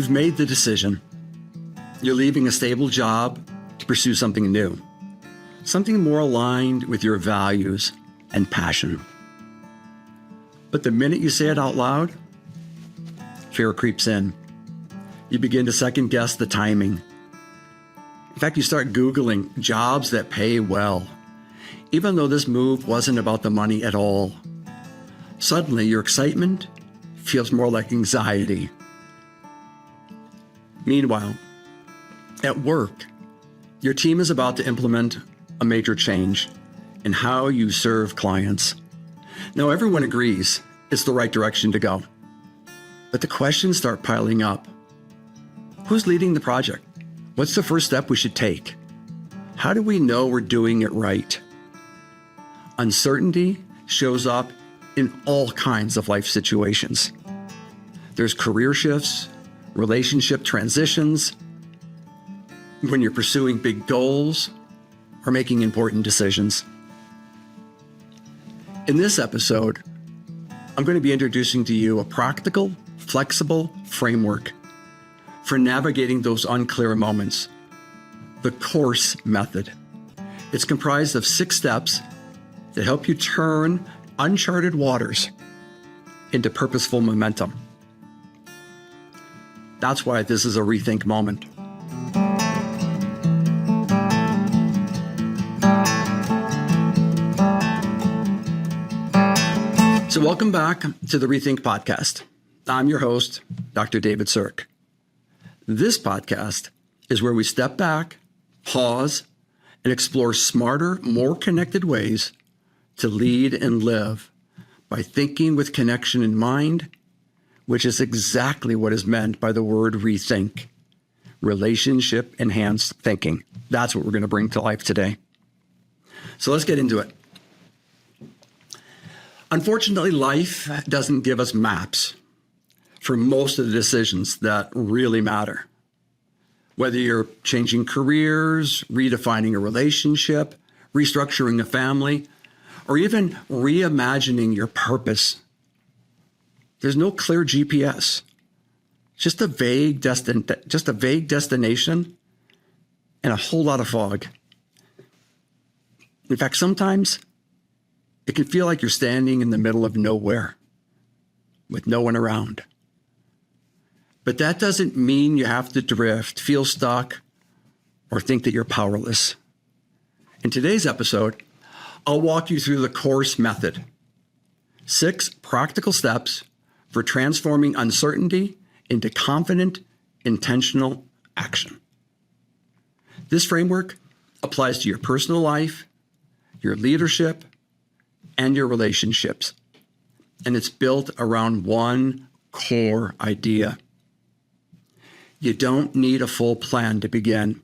You've made the decision. You're leaving a stable job to pursue something new, something more aligned with your values and passion. But the minute you say it out loud, fear creeps in. You begin to second guess the timing. In fact, you start Googling jobs that pay well, even though this move wasn't about the money at all. Suddenly, your excitement feels more like anxiety. Meanwhile, at work, your team is about to implement a major change in how you serve clients. Now, everyone agrees it's the right direction to go, but the questions start piling up. Who's leading the project? What's the first step we should take? How do we know we're doing it right? Uncertainty shows up in all kinds of life situations. There's career shifts, relationship transitions, when you're pursuing big goals or making important decisions. In this episode, I'm going to be introducing to you a practical, flexible framework for navigating those unclear moments, the course method. It's comprised of 6 steps that help you turn uncharted waters into purposeful momentum. That's why this is a rethink moment. So welcome back to the Rethink Podcast. I'm your host, Dr. David Zierk. This podcast is where we step back, pause, and explore smarter, more connected ways to lead and live by thinking with connection in mind, which is exactly what is meant by the word rethink, relationship-enhanced thinking. That's what we're going to bring to life today. So let's get into it. Unfortunately, life doesn't give us maps for most of the decisions that really matter. Whether you're changing careers, redefining a relationship, restructuring a family, or even reimagining your purpose, there's no clear GPS, just a vague destination and a whole lot of fog. In fact, sometimes it can feel like you're standing in the middle of nowhere with no one around. But that doesn't mean you have to drift, feel stuck, or think that you're powerless. In today's episode, I'll walk you through the course method. 6 practical steps for transforming uncertainty into confident, intentional action. This framework applies to your personal life, your leadership, and your relationships. And it's built around one core idea. You don't need a full plan to begin.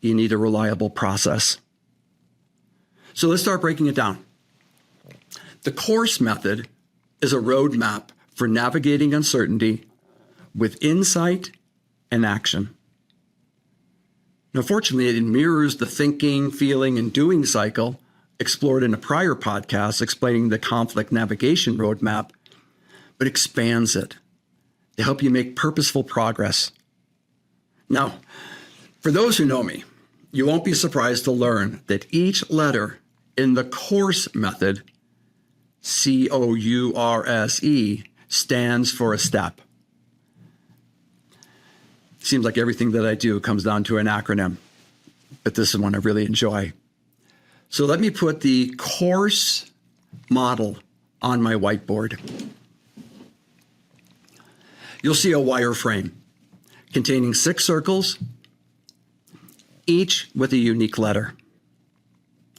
You need a reliable process. So let's start breaking it down. The course method is a roadmap for navigating uncertainty with insight and action. Now, fortunately, it mirrors the thinking, feeling, and doing cycle explored in a prior podcast explaining the conflict navigation roadmap, but expands it to help you make purposeful progress. Now, for those who know me, you won't be surprised to learn that each letter in the course method, COURSE, stands for a step. Seems like everything that I do comes down to an acronym, but this is one I really enjoy. So let me put the course model on my whiteboard. You'll see a wireframe containing 6 circles, each with a unique letter.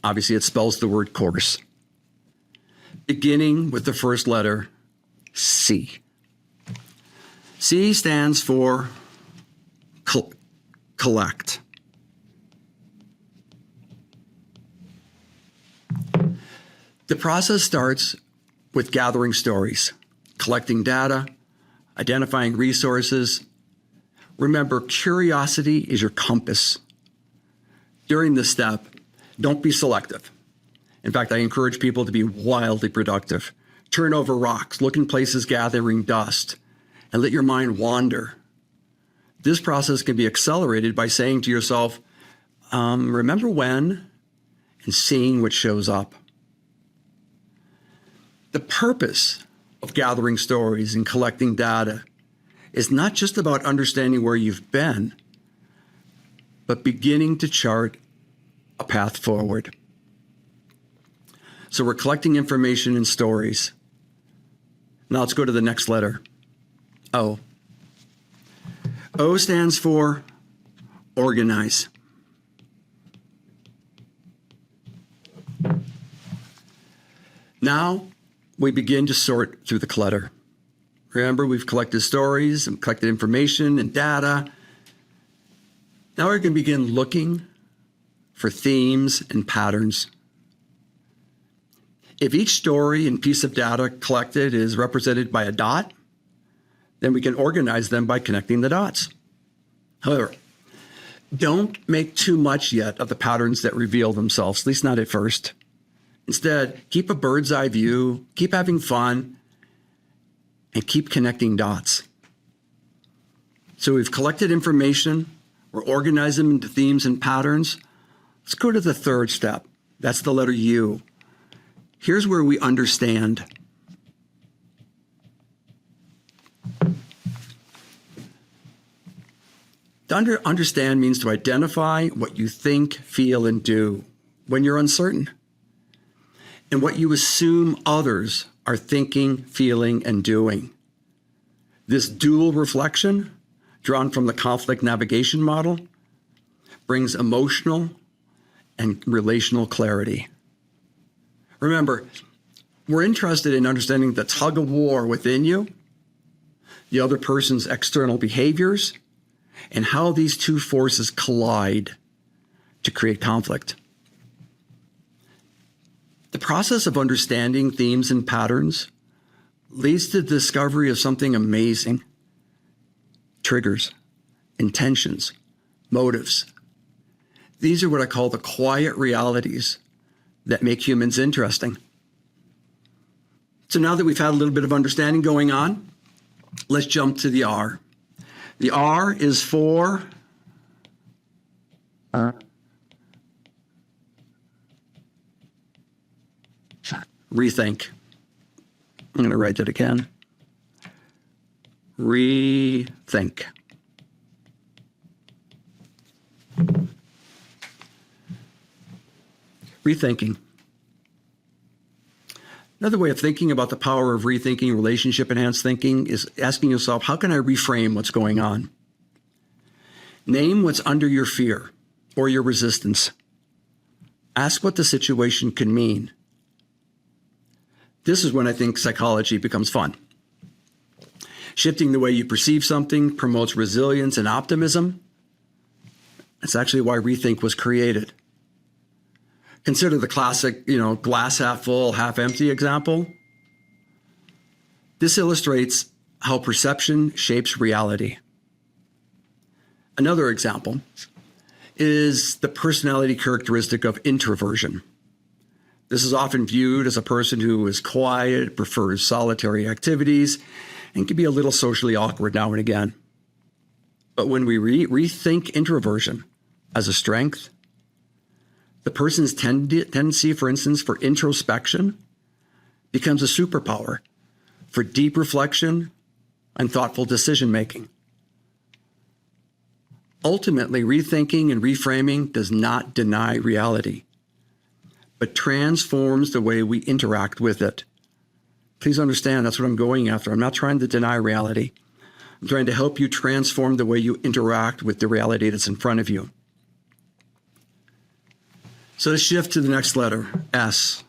Obviously, it spells the word course, beginning with the first letter, C. C stands for collect. The process starts with gathering stories, collecting data, identifying resources. Remember, curiosity is your compass. During this step, don't be selective. In fact, I encourage people to be wildly productive. Turn over rocks, look in places gathering dust, and let your mind wander. This process can be accelerated by saying to yourself, remember when, and seeing what shows up. The purpose of gathering stories and collecting data is not just about understanding where you've been, but beginning to chart a path forward. So we're collecting information and stories. Now let's go to the next letter, O. O stands for organize. Now we begin to sort through the clutter. Remember, we've collected stories and collected information and data. Now we're going to begin looking for themes and patterns. If each story and piece of data collected is represented by a dot, then we can organize them by connecting the dots. However, don't make too much yet of the patterns that reveal themselves, at least not at first. Instead, keep a bird's eye view, keep having fun, and keep connecting dots. So we've collected information, we're organizing them into themes and patterns. Let's go to the third step. That's the letter U. Here's where we understand. To understand means to identify what you think, feel, and do when you're uncertain, and what you assume others are thinking, feeling, and doing. This dual reflection, drawn from the conflict navigation model, brings emotional and relational clarity. Remember, we're interested in understanding the tug of war within you, the other person's external behaviors, and how these two forces collide to create conflict. The process of understanding themes and patterns leads to the discovery of something amazing. Triggers, intentions, motives. These are what I call the quiet realities that make humans interesting. So now that we've had a little bit of understanding going on, let's jump to the R. The R is for rethink. I'm going to write that again. Rethink. Rethinking. Another way of thinking about the power of rethinking, relationship-enhanced thinking, is asking yourself, how can I reframe what's going on? Name what's under your fear or your resistance. Ask what the situation could mean. This is when I think psychology becomes fun. Shifting the way you perceive something promotes resilience and optimism. That's actually why Rethink was created. Consider the classic, glass half full, half empty example. This illustrates how perception shapes reality. Another example is the personality characteristic of introversion. This is often viewed as a person who is quiet, prefers solitary activities, and can be a little socially awkward now and again. But when we rethink introversion as a strength, the person's tendency, for instance, for introspection becomes a superpower for deep reflection and thoughtful decision-making. Ultimately, rethinking and reframing does not deny reality, but transforms the way we interact with it. Please understand, that's what I'm going after. I'm not trying to deny reality. I'm trying to help you transform the way you interact with the reality that's in front of you. So let's shift to the next letter, S.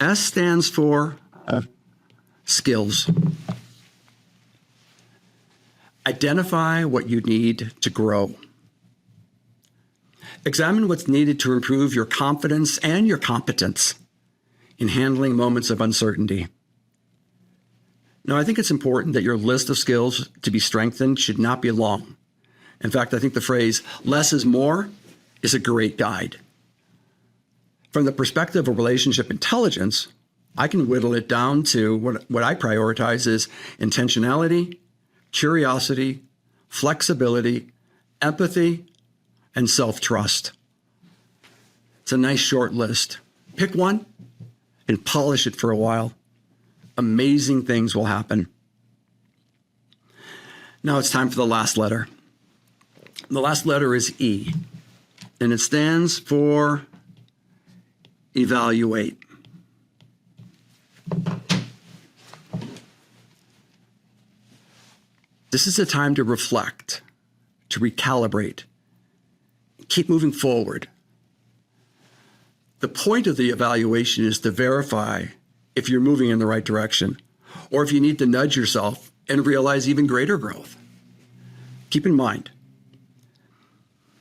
S stands for skills. Identify what you need to grow. Examine what's needed to improve your confidence and your competence in handling moments of uncertainty. Now, I think it's important that your list of skills to be strengthened should not be long. In fact, I think the phrase less is more is a great guide. From the perspective of relationship intelligence, I can whittle it down to what I prioritize is intentionality, curiosity, flexibility, empathy, and self-trust. It's a nice short list. Pick one and polish it for a while. Amazing things will happen. Now it's time for the last letter. The last letter is E, and it stands for evaluate. This is a time to reflect, to recalibrate, keep moving forward. The point of the evaluation is to verify if you're moving in the right direction, or if you need to nudge yourself and realize even greater growth. Keep in mind,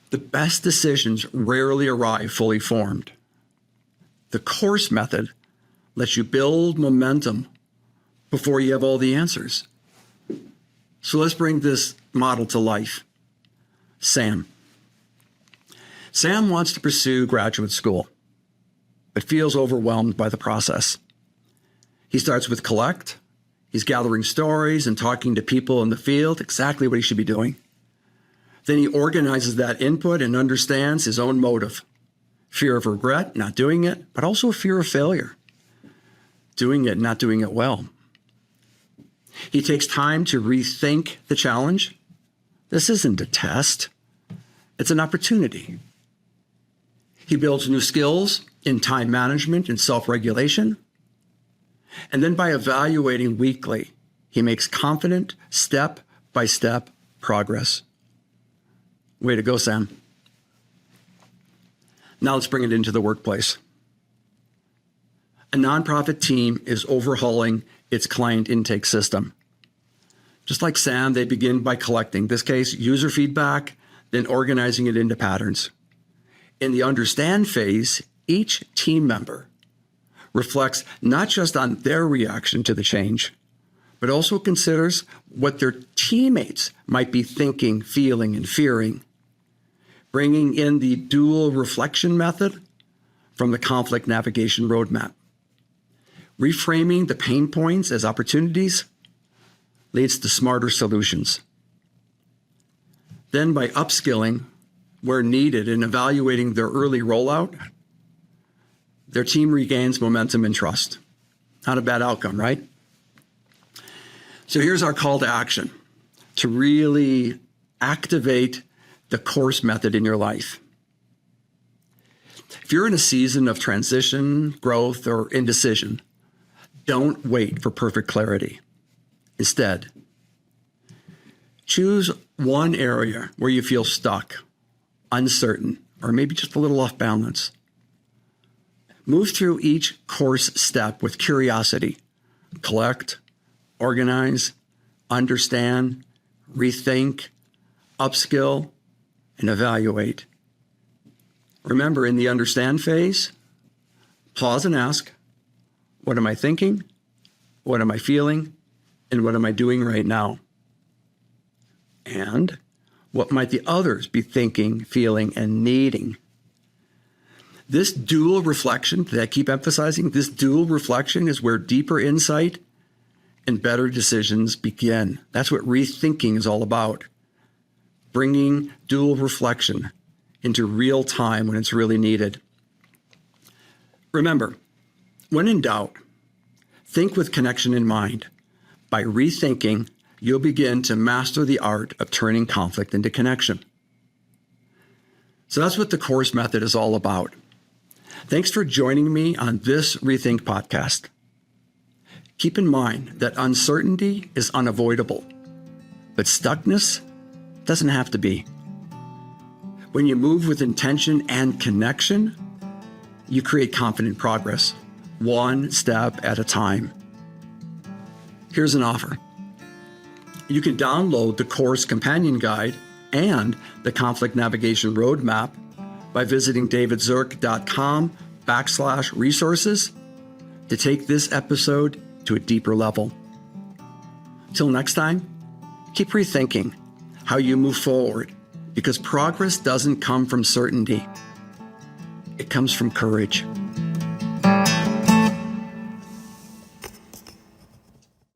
the best decisions rarely arrive fully formed. The course method lets you build momentum before you have all the answers. So let's bring this model to life. Sam. Sam wants to pursue graduate school, but feels overwhelmed by the process. He starts with collect. He's gathering stories and talking to people in the field, exactly what he should be doing. Then he organizes that input and understands his own motive. Fear of regret, not doing it, but also a fear of failure. Doing it, not doing it well. He takes time to rethink the challenge. This isn't a test. It's an opportunity. He builds new skills in time management and self-regulation. And then by evaluating weekly, he makes confident, step-by-step progress. Way to go, Sam. Now let's bring it into the workplace. A nonprofit team is overhauling its client intake system. Just like Sam, they begin by collecting, in this case, user feedback, then organizing it into patterns. In the understand phase, each team member reflects not just on their reaction to the change, but also considers what their teammates might be thinking, feeling, and fearing, bringing in the dual reflection method from the conflict navigation roadmap. Reframing the pain points as opportunities leads to smarter solutions. Then by upskilling where needed and evaluating their early rollout, their team regains momentum and trust. Not a bad outcome, right? So here's our call to action to really activate the course method in your life. If you're in a season of transition, growth, or indecision, don't wait for perfect clarity. Instead, choose one area where you feel stuck, uncertain, or maybe just a little off balance. Move through each course step with curiosity. Collect, organize, understand, rethink, upskill, and evaluate. Remember, in the understand phase, pause and ask, what am I thinking? What am I feeling? And what am I doing right now? And what might the others be thinking, feeling, and needing? This dual reflection that I keep emphasizing, this dual reflection is where deeper insight and better decisions begin. That's what rethinking is all about. Bringing dual reflection into real time when it's really needed. Remember, when in doubt, think with connection in mind. By rethinking, you'll begin to master the art of turning conflict into connection. So that's what the course method is all about. Thanks for joining me on this Rethink podcast. Keep in mind that uncertainty is unavoidable, but stuckness doesn't have to be. When you move with intention and connection, you create confident progress, one step at a time. Here's an offer. You can download the course companion guide and the conflict navigation roadmap by visiting davidzierk.com/resources to take this episode to a deeper level. Till next time, keep rethinking how you move forward, because progress doesn't come from certainty. It comes from courage.